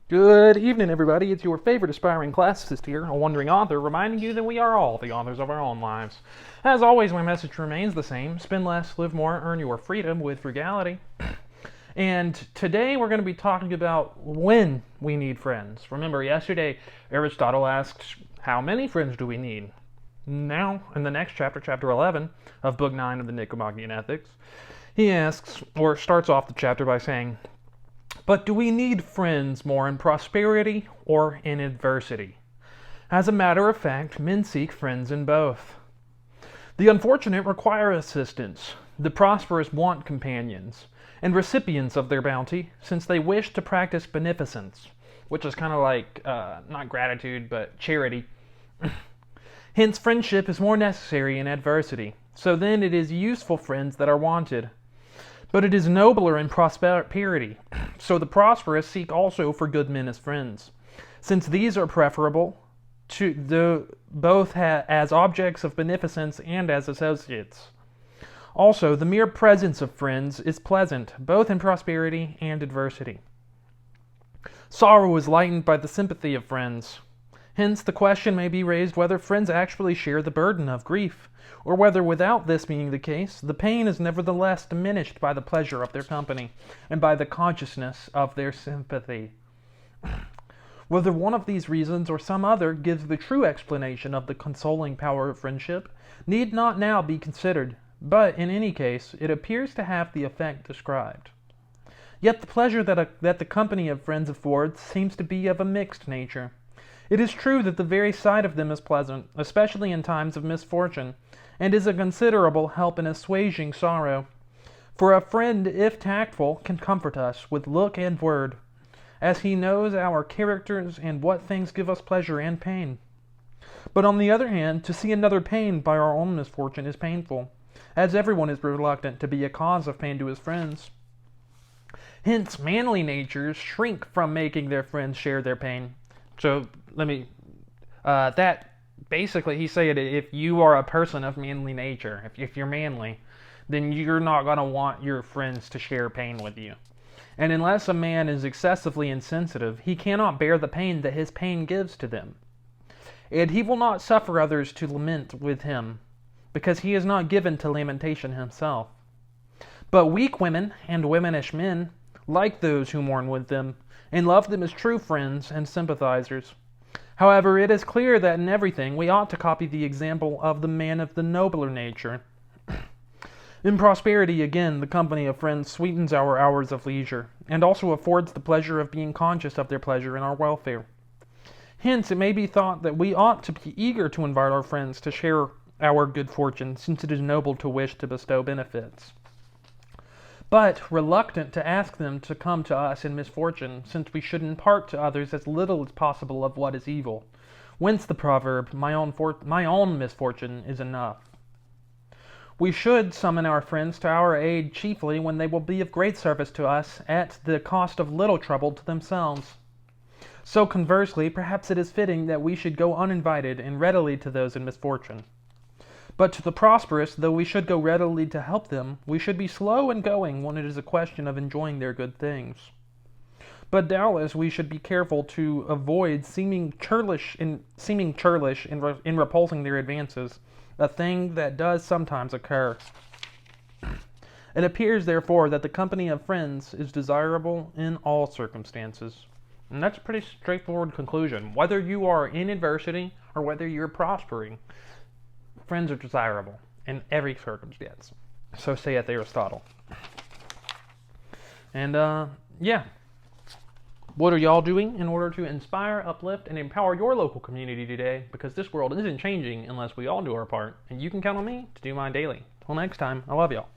Good evening, everybody. It's your favorite aspiring classicist here, a wandering author, reminding you that we are all the authors of our own lives. As always, my message remains the same: spend less, live more, earn your freedom with frugality. And today we're going to be talking about when we need friends. Remember, yesterday Aristotle asked, how many friends do we need? Now, in the next chapter, chapter 11 of Book 9 of the Nicomachean Ethics, he asks, or starts off the chapter by saying, but do we need friends more in prosperity or in adversity? As a matter of fact, men seek friends in both. The unfortunate require assistance. The prosperous want companions and recipients of their bounty, since they wish to practice beneficence, which is kind of like, not gratitude, but charity. Hence, friendship is more necessary in adversity. So then it is useful friends that are wanted. But it is nobler in prosperity. So the prosperous seek also for good men as friends, since these are preferable to both as objects of beneficence and as associates. Also, the mere presence of friends is pleasant, both in prosperity and adversity. Sorrow is lightened by the sympathy of friends. Hence, the question may be raised whether friends actually share the burden of grief, or whether, without this being the case, the pain is nevertheless diminished by the pleasure of their company, and by the consciousness of their sympathy. Whether one of these reasons or some other gives the true explanation of the consoling power of friendship need not now be considered, but in any case it appears to have the effect described. Yet the pleasure that the company of friends affords seems to be of a mixed nature. It is true that the very sight of them is pleasant, especially in times of misfortune, and is a considerable help in assuaging sorrow. For a friend, if tactful, can comfort us with look and word, as he knows our characters and what things give us pleasure and pain. But on the other hand, to see another pained by our own misfortune is painful, as everyone is reluctant to be a cause of pain to his friends. Hence, manly natures shrink from making their friends share their pain. So, that basically, he's saying if you are a person of manly nature, if you're manly, then you're not going to want your friends to share pain with you. And unless a man is excessively insensitive, he cannot bear the pain that his pain gives to them. And he will not suffer others to lament with him, because he is not given to lamentation himself. But weak women and womanish men like those who mourn with them, and love them as true friends and sympathizers. However, it is clear that in everything we ought to copy the example of the man of the nobler nature. In prosperity, again, the company of friends sweetens our hours of leisure, and also affords the pleasure of being conscious of their pleasure in our welfare. Hence, it may be thought that we ought to be eager to invite our friends to share our good fortune, since it is noble to wish to bestow benefits, but reluctant to ask them to come to us in misfortune, since we should impart to others as little as possible of what is evil. Whence the proverb, my own misfortune is enough. We should summon our friends to our aid chiefly when they will be of great service to us at the cost of little trouble to themselves. So conversely, perhaps it is fitting that we should go uninvited and readily to those in misfortune. But to the prosperous, though we should go readily to help them, we should be slow in going when it is a question of enjoying their good things. But doubtless we should be careful to avoid seeming churlish in repulsing their advances, a thing that does sometimes occur. It appears, therefore, that the company of friends is desirable in all circumstances. And that's a pretty straightforward conclusion. Whether you are in adversity or whether you're prospering, friends are desirable in every circumstance. So saith Aristotle. And, yeah. What are y'all doing in order to inspire, uplift, and empower your local community today? Because this world isn't changing unless we all do our part. And you can count on me to do mine daily. Till next time, I love y'all.